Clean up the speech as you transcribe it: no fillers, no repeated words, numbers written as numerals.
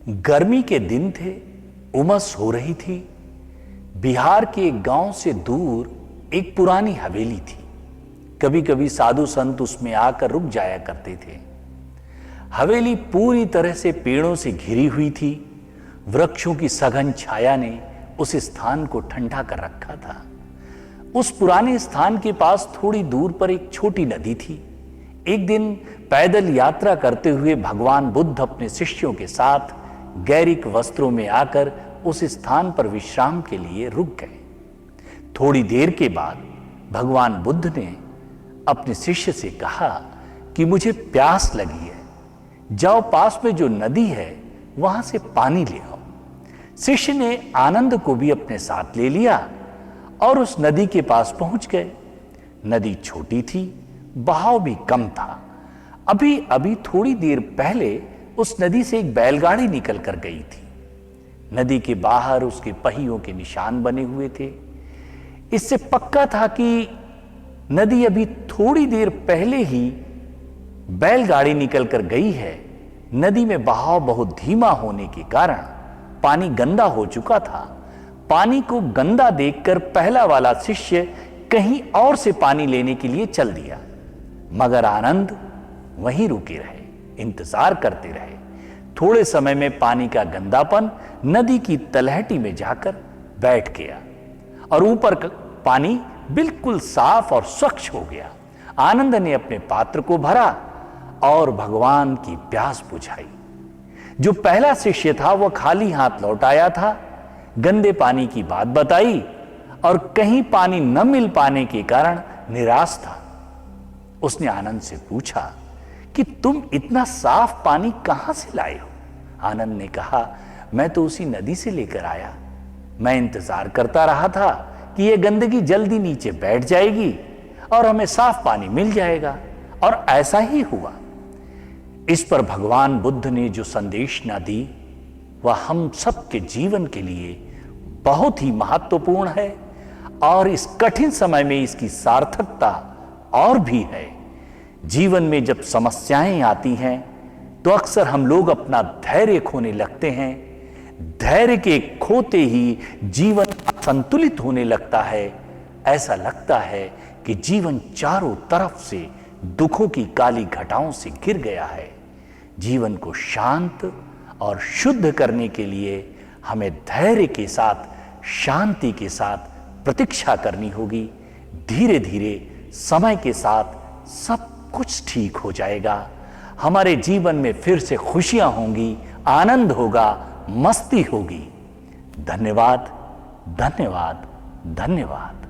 गर्मी के दिन थे, उमस हो रही थी। बिहार के एक गांव से दूर एक पुरानी हवेली थी। कभी कभी साधु संत उसमें आकर रुक जाया करते थे। हवेली पूरी तरह से पेड़ों से घिरी हुई थी। वृक्षों की सघन छाया ने उस स्थान को ठंडा कर रखा था। उस पुराने स्थान के पास थोड़ी दूर पर एक छोटी नदी थी। एक दिन पैदल यात्रा करते हुए भगवान बुद्ध अपने शिष्यों के साथ गैरिक वस्त्रों में आकर उस स्थान पर विश्राम के लिए रुक गए। थोड़ी देर के बाद भगवान बुद्ध ने अपने शिष्य से कहा कि मुझे प्यास लगी है, जाओ पास में जो नदी है वहां से पानी ले आओ। शिष्य ने आनंद को भी अपने साथ ले लिया और उस नदी के पास पहुंच गए। नदी छोटी थी, बहाव भी कम था। अभी अभी थोड़ी देर पहले उस नदी से एक बैलगाड़ी निकल कर गई थी। नदी के बाहर उसके पहियों के निशान बने हुए थे। इससे पक्का था कि नदी अभी थोड़ी देर पहले ही बैलगाड़ी निकल कर गई है। नदी में बहाव बहुत धीमा होने के कारण पानी गंदा हो चुका था। पानी को गंदा देखकर पहला वाला शिष्य कहीं और से पानी लेने के लिए चल दिया, मगर आनंद वहीं रुके रहे, इंतजार करते रहे। थोड़े समय में पानी का गंदापन नदी की तलहटी में जाकर बैठ गया और ऊपर पानी बिल्कुल साफ और स्वच्छ हो गया। आनंद ने अपने पात्र को भरा और भगवान की प्यास बुझाई। जो पहला शिष्य था वह खाली हाथ लौट आया था। गंदे पानी की बात बताई और कहीं पानी न मिल पाने के कारण निराश था। उसने आनंद से पूछा कि तुम इतना साफ पानी कहां से लाए हो? आनंद ने कहा, मैं तो उसी नदी से लेकर आया। मैं इंतजार करता रहा था कि यह गंदगी जल्दी नीचे बैठ जाएगी और हमें साफ पानी मिल जाएगा, और ऐसा ही हुआ। इस पर भगवान बुद्ध ने जो संदेश न दी वह हम सबके जीवन के लिए बहुत ही महत्वपूर्ण है, और इस कठिन समय में इसकी सार्थकता और भी है। जीवन में जब समस्याएं आती हैं तो अक्सर हम लोग अपना धैर्य खोने लगते हैं। धैर्य के खोते ही जीवन असंतुलित होने लगता है। ऐसा लगता है कि जीवन चारों तरफ से दुखों की काली घटाओं से घिर गया है। जीवन को शांत और शुद्ध करने के लिए हमें धैर्य के साथ, शांति के साथ प्रतीक्षा करनी होगी। धीरे धीरे समय के साथ सब कुछ ठीक हो जाएगा। हमारे जीवन में फिर से खुशियां होंगी, आनंद होगा, मस्ती होगी। धन्यवाद, धन्यवाद, धन्यवाद।